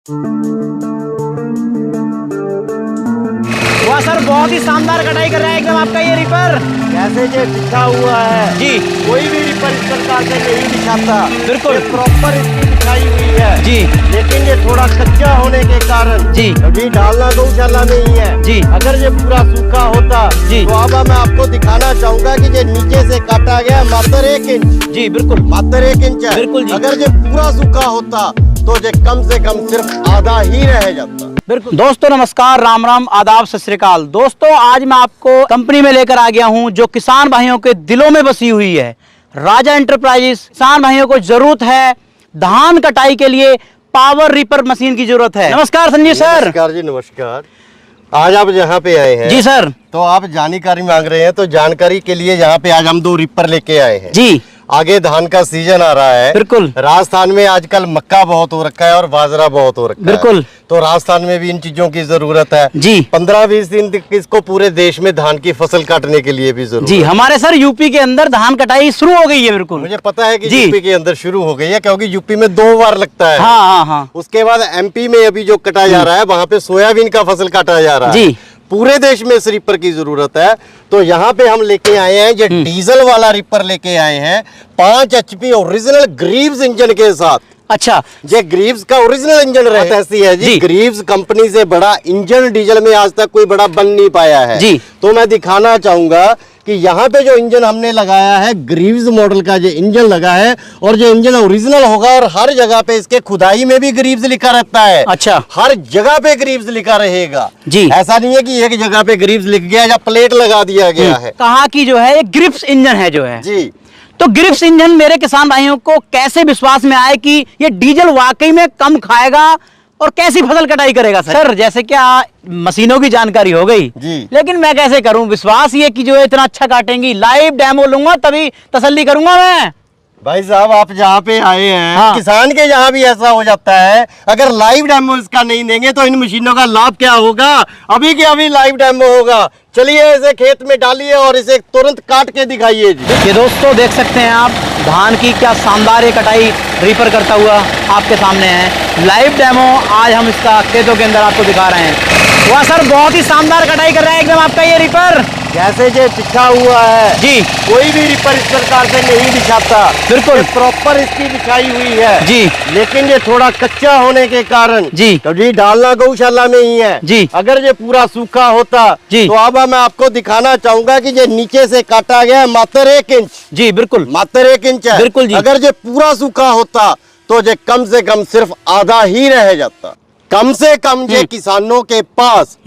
वाह सर, बहुत ही शानदार कटाई कर रहा है एकदम आपका ये रीपर। कैसे ये बिछा हुआ है जी, कोई भी रीपर इस प्रकार से नहीं बिछाता। बिल्कुल प्रॉपर इसकी बिछाई हुई है जी, लेकिन ये थोड़ा कच्चा होने के कारण जी अभी डालना गौशाला में ही है जी। अगर ये पूरा सूखा होता जी। तो अब मैं आपको दिखाना चाहूंगा कि ये नीचे से काटा गया मात्र 1 इंच, जी बिल्कुल मात्र 1 इंच है। बिल्कुल जी। अगर ये पूरा सूखा होता तो ये कम से कम सिर्फ आधा ही रह जाता। बिल्कुल। दोस्तों नमस्कार, राम राम, आदाब, सत श्री अकाल। दोस्तों आज मैं आपको कंपनी में लेकर आ गया हूं जो किसान भाइयों के दिलों में बसी हुई है, राजा एंटरप्राइजेस। किसान भाइयों को जरूरत है धान कटाई के लिए पावर रीपर मशीन की जरूरत है। नमस्कार संजीव सर। नमस्कार जी, नमस्कार। आज आप यहाँ पे आए हैं जी सर। तो आप जानकारी मांग रहे हैं, तो जानकारी के लिए यहाँ पे आज हम 2 रीपर लेके आए हैं जी। आगे धान का सीजन आ रहा है। बिल्कुल। राजस्थान में आजकल मक्का बहुत हो रखा है और बाजरा बहुत हो रखा है। बिल्कुल। तो राजस्थान में भी इन चीजों की जरूरत है जी। 15-20 दिन तक इसको पूरे देश में धान की फसल काटने के लिए भी जरूरत जी है। हमारे सर यूपी के अंदर धान कटाई शुरू हो गई है। बिल्कुल मुझे पता है कि जी। यूपी के अंदर शुरू हो गई है क्योंकि यूपी में 2 बार लगता है। हाँ हाँ हाँ। उसके बाद एमपी में अभी जो कटा जा रहा है वहाँ पे सोयाबीन का फसल काटा जा रहा है। जी। पूरे देश में इस रिपर की जरूरत है। तो यहाँ पे हम लेके आए हैं जो डीजल वाला रिपर लेके आए हैं 5 HP ओरिजिनल ग्रीव्स इंजन के साथ। अच्छा, ये ग्रीव्स का ओरिजिनल इंजन रहता है। ऐसी है जी, ग्रीव्स कंपनी से बड़ा इंजन डीजल में आज तक कोई बड़ा बन नहीं पाया है जी। तो मैं दिखाना चाहूंगा कि यहाँ पे जो इंजन हमने लगाया है ग्रीव्स मॉडल का जो इंजन लगा है और जो इंजन ओरिजिनल होगा और हर जगह पे इसके खुदाई में भी ग्रीव्स लिखा रहता है। अच्छा। हर जगह पे ग्रीव्स लिखा रहेगा जी। ऐसा नहीं है कि एक जगह पे ग्रीव्स लिख गया या प्लेट लगा दिया गया है। कहा कि जो है ये ग्रिप्स इंजन है जो है जी। तो ग्रिप्स इंजन मेरे किसान भाइयों को कैसे विश्वास में आए कि ये डीजल वाकई में कम खाएगा और कैसी फसल कटाई करेगा सर? जैसे क्या मशीनों की जानकारी हो गई जी। लेकिन मैं कैसे करूं विश्वास ये कि जो है इतना अच्छा काटेंगी? लाइव डेमो लूंगा तभी तसल्ली करूंगा मैं। भाई साहब आप जहाँ पे आए हैं हाँ। किसान के यहाँ भी ऐसा हो जाता है। अगर लाइव डेमो इसका नहीं देंगे तो इन मशीनों का लाभ क्या होगा? अभी के अभी लाइव डेमो होगा। चलिए इसे खेत में डालिए और इसे तुरंत काट के दिखाइए जी। ये दोस्तों देख सकते हैं आप धान की क्या शानदार ये कटाई रीपर करता हुआ आपके सामने है। लाइव डेमो आज हम इसका खेतों के अंदर आपको दिखा रहे हैं। वाह सर, बहुत ही शानदार कटाई कर रहा है एकदम आपका ये रीपर। कैसे ये बिछा हुआ है जी। कोई भी रीपर इस प्रकार से नहीं बिछाता। बिल्कुल। प्रॉपर इसकी बिछाई हुई है जी। लेकिन ये थोड़ा कच्चा होने के कारण जी। तो जी डालना गौशाला में ही है जी। अगर ये पूरा सूखा होता जी। तो अब मैं आपको दिखाना चाहूंगा कि ये नीचे से काटा गया है मात्र 1 इंच, जी बिल्कुल मात्र 1 इंच है। बिल्कुल जी। अगर ये पूरा सूखा होता तो ये कम से कम सिर्फ आधा ही रह जाता। कम से कम ये किसानों के पास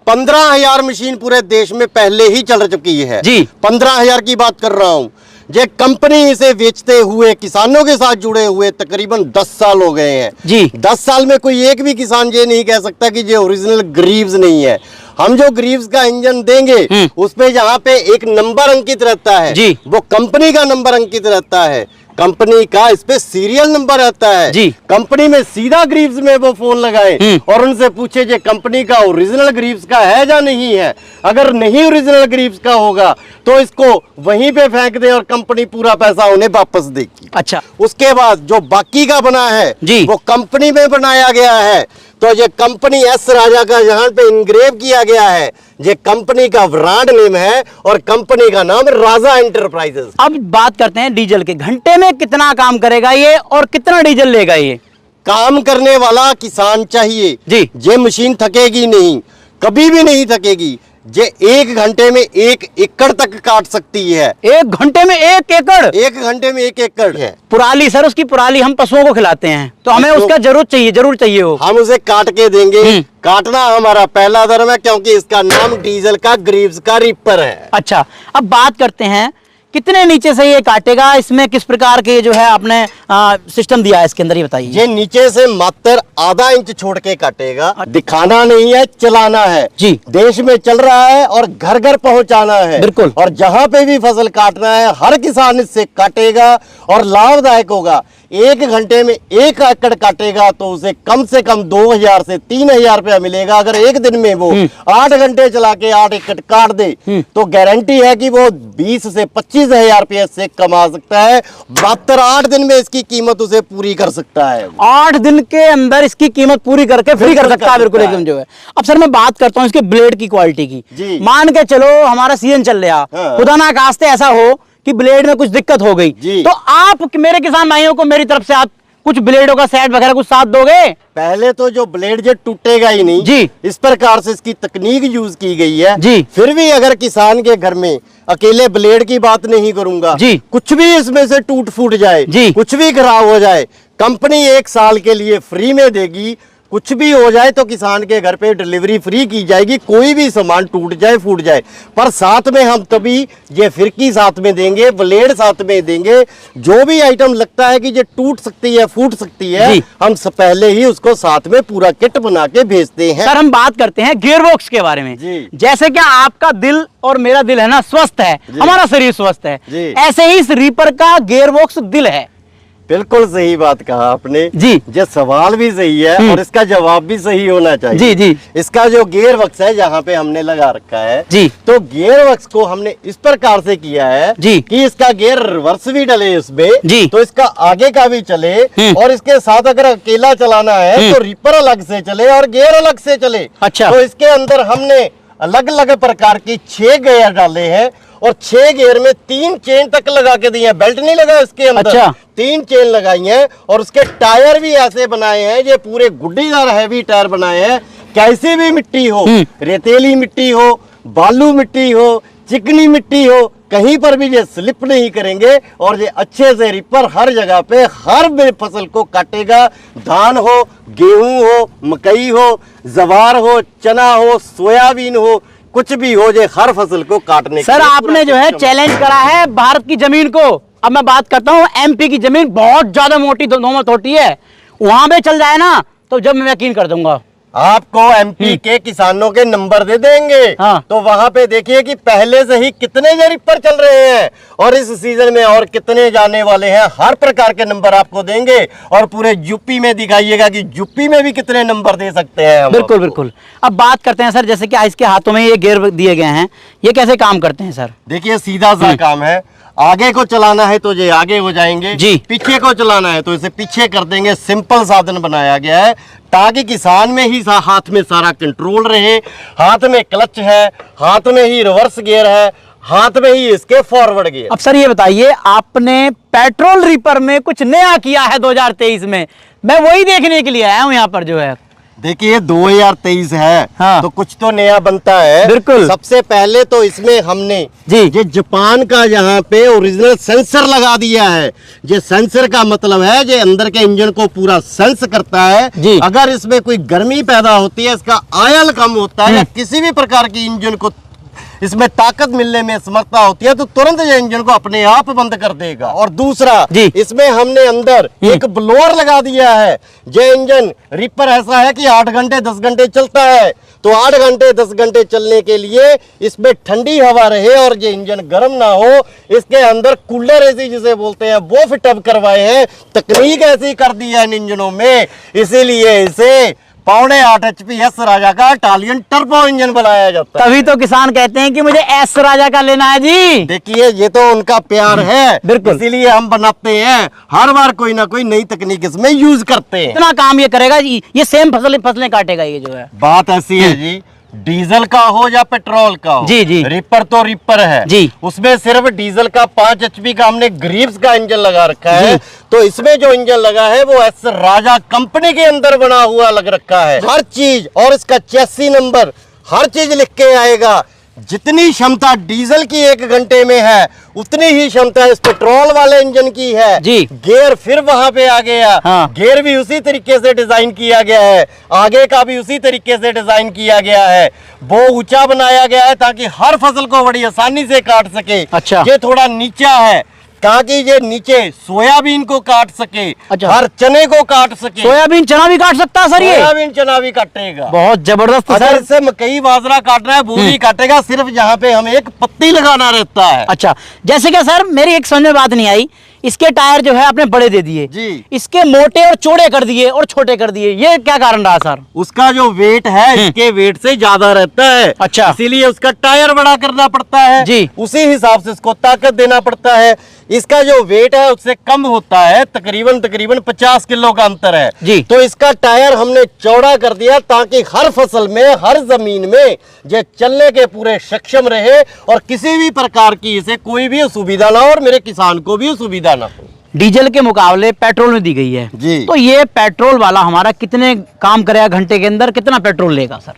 15,000 मशीन पूरे देश में पहले ही चल चुकी है जी। 15,000 की बात कर रहा हूँ। ये कंपनी इसे बेचते हुए किसानों के साथ जुड़े हुए तकरीबन 10 साल हो गए हैं जी। 10 साल में कोई एक भी किसान ये नहीं कह सकता कि ये ओरिजिनल ग्रीव्स नहीं है। हम जो ग्रीव्स का इंजन देंगे उस पे जहाँ पे एक नंबर अंकित रहता है जी। वो कंपनी का नंबर अंकित रहता है। कंपनी का इस पे सीरियल नंबर रहता है जी। कंपनी में सीधा ग्रीव्स में वो फोन लगाए और उनसे पूछे कि कंपनी का ओरिजिनल ग्रीव्स का है या नहीं है। अगर नहीं ओरिजिनल ग्रीव्स का होगा तो इसको वहीं पे फेंक दे और कंपनी पूरा पैसा उन्हें वापस देगी। अच्छा। उसके बाद जो बाकी का बना है जी। वो कंपनी में बनाया गया है। तो ये कंपनी एस राजा का यहाँ पे इंग्रेव किया गया है। ये कंपनी का ब्रांड नेम है और कंपनी का नाम राजा एंटरप्राइजेस। अब बात करते हैं डीजल के। घंटे में कितना काम करेगा ये और कितना डीजल लेगा ये? काम करने वाला किसान चाहिए जी। ये मशीन थकेगी नहीं, कभी भी नहीं थकेगी। ये 1 घंटे में 1 एकड़ तक काट सकती है। 1 घंटे में 1 एकड़? 1 घंटे में 1 एकड़ है। पुराली सर, उसकी पुराली हम पशुओं को खिलाते हैं तो हमें तो उसका जरूर चाहिए हो। हम उसे काट के देंगे। काटना हमारा पहला धर्म है क्योंकि इसका नाम डीजल का ग्रीव्स का रीपर है। अच्छा, अब बात करते हैं कितने नीचे से ये काटेगा, इसमें किस प्रकार के जो है आपने सिस्टम दिया है इसके अंदर, ये बताइए। ये नीचे से मात्र आधा इंच छोड़ के काटेगा। दिखाना नहीं है, चलाना है जी। देश में चल रहा है और घर घर पहुंचाना है। बिल्कुल। और जहां पे भी फसल काटना है हर किसान इससे काटेगा और लाभदायक होगा। 1 घंटे में 1 एकड़ काटेगा तो उसे कम से कम 2000 से 3000 रुपया मिलेगा। अगर एक दिन में वो 8 घंटे चला के 8 एकड़ काट दे तो गारंटी है कि वो 20 से 25,000 रुपया से कमा सकता है। मात्र 8 दिन में इसकी कीमत उसे पूरी कर सकता है। 8 दिन के अंदर इसकी कीमत पूरी करके फ्री कर सकता है, बिल्कुल एकदम जो है। अब सर मैं बात करता हूँ इसके ब्लेड की क्वालिटी की। मान के चलो हमारा सीजन चल रहा, खुदा ना खास्ते ऐसा हो कि ब्लेड में कुछ दिक्कत हो गई, तो आप मेरे किसान भाइयों को मेरी तरफ से आप कुछ ब्लेडों का सेट वगैरह कुछ साथ दोगे? पहले तो जो ब्लेड जो टूटेगा ही नहीं जी, इस प्रकार से इसकी तकनीक यूज की गई है जी। फिर भी अगर किसान के घर में अकेले ब्लेड की बात नहीं करूंगा जी, कुछ भी इसमें से टूट फूट जाए जी, कुछ भी खराब हो जाए, कंपनी 1 साल के लिए फ्री में देगी। कुछ भी हो जाए तो किसान के घर पे डिलीवरी फ्री की जाएगी। कोई भी सामान टूट जाए फूट जाए, पर साथ में हम तभी ये फिरकी साथ में देंगे, ब्लेड साथ में देंगे। जो भी आइटम लगता है कि ये टूट सकती है फूट सकती है, हम पहले ही उसको साथ में पूरा किट बना के भेजते हैं। सर हम बात करते हैं गियरबॉक्स के बारे में। जैसे क्या आपका दिल और मेरा दिल है ना स्वस्थ है, हमारा शरीर स्वस्थ है, ऐसे ही इस रीपर का गियरबॉक्स दिल है। बिल्कुल सही बात कहा आपने जी। ये सवाल भी सही है और इसका जवाब भी सही होना चाहिए। जी जी। इसका जो गियर बक्स है जहाँ पे हमने लगा रखा है जी, तो गियर बक्स को हमने इस प्रकार से किया है जी कि इसका गियर रिवर्स भी डले इसमें जी, तो इसका आगे का भी चले और इसके साथ अगर अकेला चलाना है तो रीपर अलग से चले और गियर अलग से चले। अच्छा। तो इसके अंदर हमने अलग अलग प्रकार की 6 गियर डाले हैं और 6 गियर में 3 चेन तक लगा के दिए हैं। बेल्ट नहीं लगा इसके अंदर। अच्छा। 3 चेन लगाई हैं और उसके टायर भी ऐसे बनाए हैं, ये पूरे गुड्डीदार हैवी टायर बनाए हैं। कैसी भी मिट्टी हो, रेतीली मिट्टी हो, बालू मिट्टी हो, चिकनी मिट्टी हो, कहीं पर भी ये स्लिप नहीं करेंगे और ये अच्छे से रिपर हर जगह पे हर फसल को काटेगा। धान हो, गेहूं हो, मकई हो, जवार हो, चना हो, सोयाबीन हो, कुछ भी हो, जे हर फसल को काटने। सर आपने जो है चैलेंज करा है भारत की जमीन को। अब मैं बात करता हूँ एमपी की जमीन बहुत ज्यादा मोटी नोमत होती है, वहां पे चल जाए ना तो जब मैं यकीन कर दूंगा आपको एमपी के किसानों के नंबर दे देंगे। हाँ। तो वहां पे देखिए कि पहले से ही कितने ये रिपर चल रहे हैं और इस सीजन में और कितने जाने वाले हैं। हर प्रकार के नंबर आपको देंगे और पूरे यूपी में दिखाइएगा कि यूपी में भी कितने नंबर दे सकते हैं। बिल्कुल बिल्कुल। अब बात करते हैं सर, जैसे कि इसके हाथों में ये गियर दिए गए हैं, ये कैसे काम करते हैं सर? देखिए सीधा सा काम है, आगे को चलाना है तो ये आगे हो जाएंगे जी, पीछे को चलाना है तो इसे पीछे कर देंगे। सिंपल साधन बनाया गया है ताकि किसान में ही हाथ में सारा कंट्रोल रहे। हाथ में क्लच है, हाथ में ही रिवर्स गियर है, हाथ में ही इसके फॉरवर्ड गियर। अब सर ये बताइए, आपने पेट्रोल रीपर में कुछ नया किया है 2023 में? मैं वही देखने के लिए आया हूँ यहाँ पर जो है। देखिए 2023 है हाँ। तो कुछ तो नया बनता है। बिल्कुल। सबसे पहले तो इसमें हमने जी ये जापान का यहाँ पे ओरिजिनल सेंसर लगा दिया है। ये सेंसर का मतलब है ये अंदर के इंजन को पूरा सेंस करता है जी। अगर इसमें कोई गर्मी पैदा होती है, इसका आयल कम होता है या किसी भी प्रकार की इंजन को इसमें ताकत मिलने में समर्था होती है तो तुरंत ये इंजन को अपने आप बंद कर देगा। और दूसरा इसमें हमने अंदर एक ब्लोअर लगा दिया है। ये इंजन रिपर ऐसा है कि 8 घंटे 10 घंटे चलता है, तो 8 घंटे 10 घंटे चलने के लिए इसमें ठंडी हवा रहे और ये इंजन गर्म ना हो, इसके अंदर कूलर एसी जिसे बोलते हैं वो फिटअप करवाए हैं। तकनीक ऐसी कर दी है इन इंजनों में, इसीलिए इसे 8.5 HP एस राजा का इटालियन टर्बो इंजन बनाया जाता है। तभी तो किसान कहते हैं कि मुझे एस राजा का लेना है जी। देखिए ये तो उनका प्यार है, बिल्कुल, इसीलिए हम बनाते हैं। हर बार कोई ना कोई नई तकनीक इसमें यूज करते हैं। इतना काम ये करेगा, ये सेम फसलें काटेगा ये जो है। बात ऐसी है जी, डीजल का हो या पेट्रोल का हो, जी जी, रिपर तो रिपर है जी। उसमें सिर्फ डीजल का 5 HP का हमने ग्रीव्स का इंजन लगा रखा है, तो इसमें जो इंजन लगा है वो एस राजा कंपनी के अंदर बना हुआ लग रखा है। हर चीज और इसका चेसी नंबर हर चीज लिख के आएगा। जितनी क्षमता डीजल की 1 घंटे में है उतनी ही क्षमता इस पेट्रोल वाले इंजन की है जी। गियर फिर वहां पे आ गया। हाँ। गियर भी उसी तरीके से डिजाइन किया गया है, आगे का भी उसी तरीके से डिजाइन किया गया है। वो ऊंचा बनाया गया है ताकि हर फसल को बड़ी आसानी से काट सके। अच्छा। ये थोड़ा नीचा है ताकि ये नीचे सोयाबीन को काट सके। अच्छा। हर चने को काट सके। सोयाबीन चना भी काट सकता है सर? ये सोयाबीन चना भी काटेगा। बहुत जबरदस्त। अगर इससे मकई बाजरा काटना है वो भी काटेगा, सिर्फ यहाँ पे हमें एक पत्ती लगाना रहता है। अच्छा, जैसे क्या सर, मेरी एक समझ में बात नहीं आई, इसके टायर जो है आपने बड़े दे दिए जी। इसके मोटे और चौड़े कर दिए और छोटे कर दिए, ये क्या कारण रहा सर? उसका जो वेट है इसके वेट से ज्यादा रहता है। अच्छा। इसीलिए उसका टायर बड़ा करना पड़ता है जी। उसी हिसाब से इसको ताकत देना पड़ता है। इसका जो वेट है उससे कम होता है, तकरीबन 50 किलो का अंतर है जी। तो इसका टायर हमने चौड़ा कर दिया ताकि हर फसल में, हर जमीन में ये चलने के पूरे सक्षम रहे और किसी भी प्रकार की इसे कोई भी असुविधा ना हो और मेरे किसान को भी असुविधा ना हो। डीजल के मुकाबले पेट्रोल में दी गई है जी। तो ये पेट्रोल वाला हमारा कितने काम करेगा घंटे के अंदर, कितना पेट्रोल लेगा सर?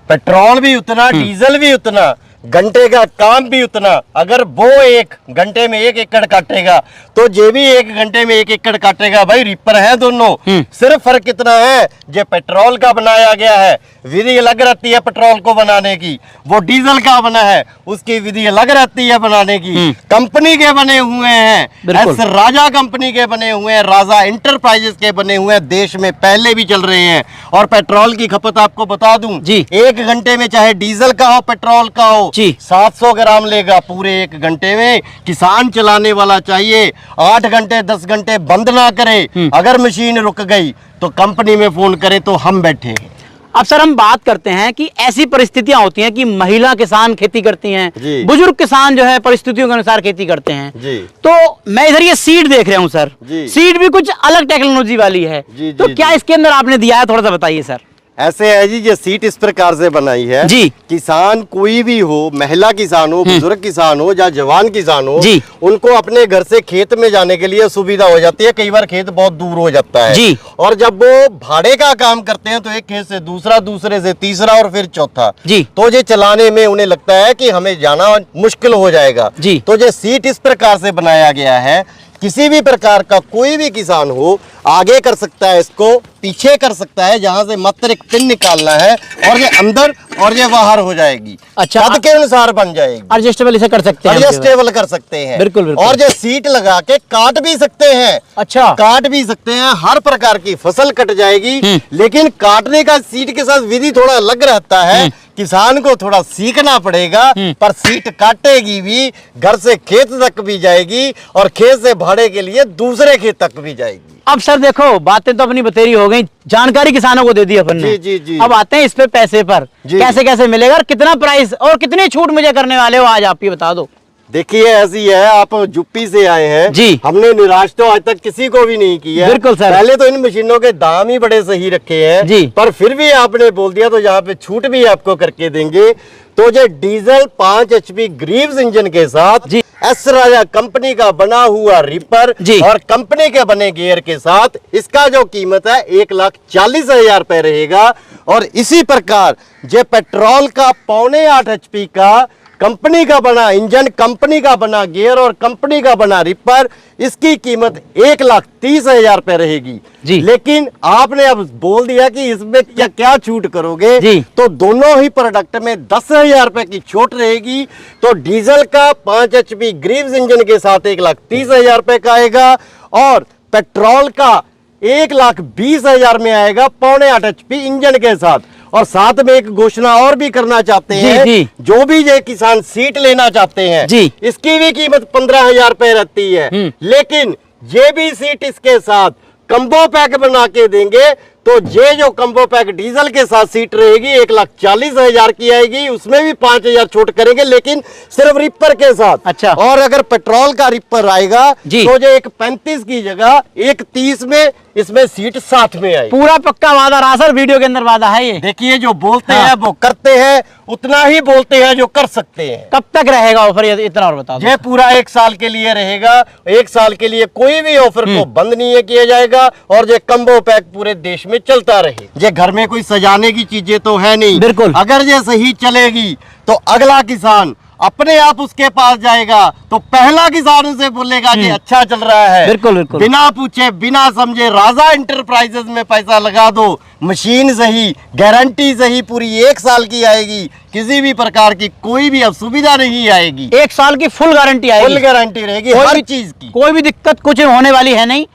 पेट्रोल भी उतना, डीजल भी उतना, घंटे का काम भी उतना। अगर वो 1 घंटे में 1 एकड़ काटेगा तो ये भी 1 घंटे में 1 एकड़ काटेगा। भाई रिपर है दोनों, सिर्फ फर्क कितना है, ये पेट्रोल का बनाया गया है, विधि अलग रहती है पेट्रोल को बनाने की, वो डीजल का बना है उसकी विधि अलग रहती है बनाने की। कंपनी के बने हुए हैं, एस राजा कंपनी के बने हुए हैं, राजा इंटरप्राइजेस के बने हुए हैं, देश में पहले भी चल रहे हैं। और पेट्रोल की खपत आपको बता दूं जी। 1 घंटे में चाहे डीजल का हो पेट्रोल का हो जी। 700 ग्राम लेगा पूरे 1 घंटे में। किसान चलाने वाला चाहिए 8 घंटे 10 घंटे बंद ना करे। अगर मशीन रुक गई तो कंपनी में फोन करे तो हम बैठे हैं। अब सर हम बात करते हैं कि ऐसी परिस्थितियां होती हैं कि महिला किसान खेती करती हैं, जी। बुजुर्ग किसान जो है परिस्थितियों के अनुसार खेती करते हैं जी। तो मैं इधर ये सीड देख रहा हूं सर, जी। सीड भी कुछ अलग टेक्नोलॉजी वाली है जी, तो जी, क्या जी। इसके अंदर आपने दिया है, थोड़ा सा बताइए सर। ऐसे है जी, ये सीट इस प्रकार से बनाई है जी। किसान कोई भी हो, महिला किसान हो, बुजुर्ग किसान हो या जवान किसान हो, जी। उनको अपने घर से खेत में जाने के लिए सुविधा हो जाती है। कई बार खेत बहुत दूर हो जाता है जी। और जब वो भाड़े का काम करते हैं तो एक खेत से दूसरा, दूसरे से तीसरा और फिर चौथा, जी। तो ये चलाने में उन्हें लगता है कि हमें जाना मुश्किल हो जाएगा। जी। तो ये सीट इस प्रकार से बनाया गया है, किसी भी प्रकार का कोई भी किसान हो आगे कर सकता है, इसको पीछे कर सकता है, जहां से मात्र एक पिन निकालना है और ये अंदर और ये बाहर हो जाएगी। अच्छा। कद के अनुसार बन जाएगी, एडजस्टेबल इसे कर सकते हैं, एडजस्टेबल कर सकते हैं। बिल्कुल, बिल्कुल। और ये सीट लगा के काट भी सकते हैं। अच्छा। काट भी सकते हैं, हर प्रकार की फसल कट जाएगी। लेकिन काटने का सीट के साथ विधि थोड़ा अलग रहता है, किसान को थोड़ा सीखना पड़ेगा। पर सीट काटेगी भी, घर से खेत तक भी जाएगी और खेत से भाड़े के लिए दूसरे खेत तक भी जाएगी। अब सर देखो बातें तो अपनी बतेरी हो गई, जानकारी किसानों को दे दी अपन ने। जी, जी, जी। अब आते हैं इस पे पैसे पर, जी। कैसे कैसे मिलेगा और कितना प्राइस और कितनी छूट मुझे करने वाले हो, आज आप ही बता दो। देखिए ऐसी है, आप यूपी से आए हैं जी। हमने निराश तो आज तक किसी को भी नहीं किया। बिल्कुल सर। पहले तो इन मशीनों के दाम ही बड़े सही रखे हैं जी। पर फिर भी आपने बोल दिया तो यहाँ पे छूट भी आपको करके देंगे। तो ये डीजल 5 HP ग्रीव्स इंजन के साथ जी। एस राजा कंपनी का बना हुआ रिपर जी। और कंपनी के बने गियर के साथ इसका जो कीमत है 1,40,000 रुपए रहेगा। और इसी प्रकार ये पेट्रोल का 7.5 HP का कंपनी का बना इंजन, कंपनी का बना गियर और कंपनी का बना रिपर, इसकी कीमत 1,30,000 रुपए रहेगी। जी। लेकिन आपने अब बोल दिया कि इसमें क्या क्या छूट करोगे, जी। तो दोनों ही प्रोडक्ट में 10,000 रुपए की छूट रहेगी। तो डीजल का 5 HP ग्रीव्स इंजन के साथ 1,30,000 रुपए का आएगा और पेट्रोल का 1,20,000 में आएगा 7.5 HP इंजन के साथ। और साथ में एक घोषणा और भी करना चाहते हैं, जी। जो भी ये किसान सीट लेना चाहते हैं जी। इसकी भी कीमत 15,000 रुपए रहती है। लेकिन ये भी सीट इसके साथ कंबो पैक बना के देंगे। तो ये जो कंबो पैक डीजल के साथ सीट रहेगी 1,40,000 की आएगी, उसमें भी 5,000 छूट करेंगे लेकिन सिर्फ रिपर के साथ। अच्छा। और अगर पेट्रोल का रिपर आएगा जी। तो ये 1,35 की जगह 1,30 में इसमें सीट साथ में आएगी। पूरा पक्का वादा रहा सर, वीडियो के अंदर वादा है ये। देखिए जो बोलते हाँ। हैं वो करते हैं, उतना ही बोलते हैं जो कर सकते हैं। कब तक रहेगा ऑफर, ये इतना और बता दो। ये पूरा 1 साल के लिए रहेगा। 1 साल के लिए कोई भी ऑफर को बंद नहीं किया जाएगा और ये कंबो पैक पूरे देश में चलता रहे। ये घर में कोई सजाने की चीजें तो है नहीं। बिल्कुल। अगर ये सही चलेगी तो अगला किसान अपने आप उसके पास जाएगा तो पहला किसान उसे बोलेगा कि अच्छा चल रहा है। बिल्कुल, बिल्कुल। बिना पूछे बिना समझे राजा इंटरप्राइजेस में पैसा लगा दो, मशीन सही, गारंटी सही, पूरी 1 साल की आएगी, किसी भी प्रकार की कोई भी असुविधा नहीं आएगी। 1 साल की फुल गारंटी आएगी, फुल गारंटी रहेगी हर चीज की। कोई भी दिक्कत कुछ होने वाली है नहीं।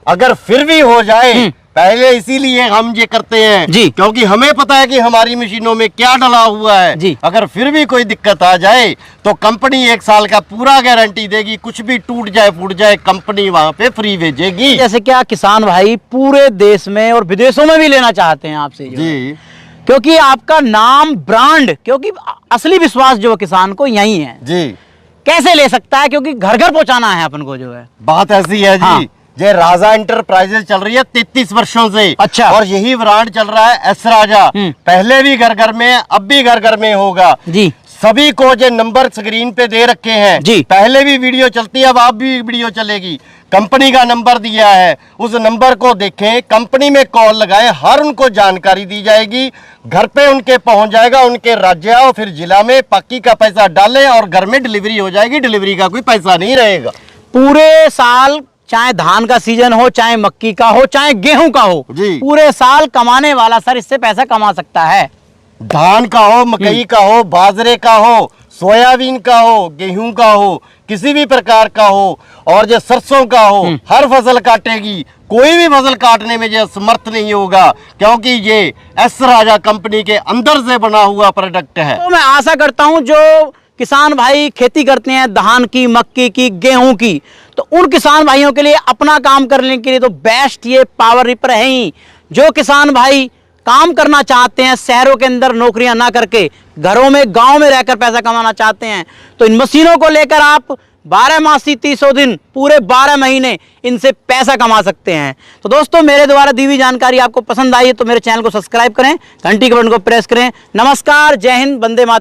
अगर फिर भी हो जाए पहले इसीलिए हम ये करते हैं जी। क्योंकि हमें पता है कि हमारी मशीनों में क्या डला हुआ है जी। अगर फिर भी कोई दिक्कत आ जाए तो कंपनी 1 साल का पूरा गारंटी देगी, कुछ भी टूट जाए फूट जाए कंपनी वहां पे फ्री भेजेगी। जैसे क्या किसान भाई पूरे देश में और विदेशों में भी लेना चाहते हैं आपसे जो है। जी क्योंकि आपका नाम ब्रांड, क्योंकि असली विश्वास जो है किसान को यही है। जी कैसे ले सकता है, क्योंकि घर घर पहुंचाना है अपन को जो है। बात ऐसी है जी। हाँ। ये राजा इंटरप्राइजेज चल रही है 33 वर्षों से। अच्छा। और यही ब्रांड चल रहा है एस राजा। पहले भी घर घर में, अब भी घर घर में होगा जी। सभी को जो नंबर स्क्रीन पे दे रखे हैं जी। पहले भी वीडियो चलती है, अब आप भी वीडियो चलेगी। कंपनी का नंबर दिया है, उस नंबर को देखें, कंपनी में कॉल लगाएं, हर उनको जानकारी दी जाएगी, घर पे उनके पहुंच जाएगा, उनके राज्य और फिर जिला में पक्की का पैसा डालें और घर में डिलीवरी हो जाएगी। डिलीवरी का कोई पैसा नहीं रहेगा। पूरे साल चाहे धान का सीजन हो, चाहे मक्की का हो, चाहे गेहूं का हो, जी। पूरे साल कमाने वाला सर इससे पैसा कमा सकता है। धान का हो, मकई का हो, बाजरे का हो, सोयाबीन का हो, गेहूं का हो, किसी भी प्रकार का हो, और जो सरसों का हो, हर फसल काटेगी। कोई भी फसल काटने में जो समर्थ नहीं होगा क्योंकि ये एस राजा कंपनी के अंदर से बना हुआ प्रोडक्ट है। तो मैं आशा करता हूं जो किसान भाई खेती करते हैं धान की, मक्की की, गेहूं की, तो उन किसान भाइयों के लिए अपना काम करने के लिए तो बेस्ट ये पावर रिपर है ही। जो किसान भाई काम करना चाहते हैं, शहरों के अंदर नौकरियां ना करके घरों में, गांव में रहकर पैसा कमाना चाहते हैं, तो इन मशीनों को लेकर आप 12 मासी 300 दिन, पूरे 12 महीने इनसे पैसा कमा सकते हैं। तो दोस्तों, मेरे द्वारा दी हुई जानकारी आपको पसंद आई है तो मेरे चैनल को सब्सक्राइब करें, घंटी के बटन को प्रेस करें। नमस्कार, जय हिंद, वंदे मातरम।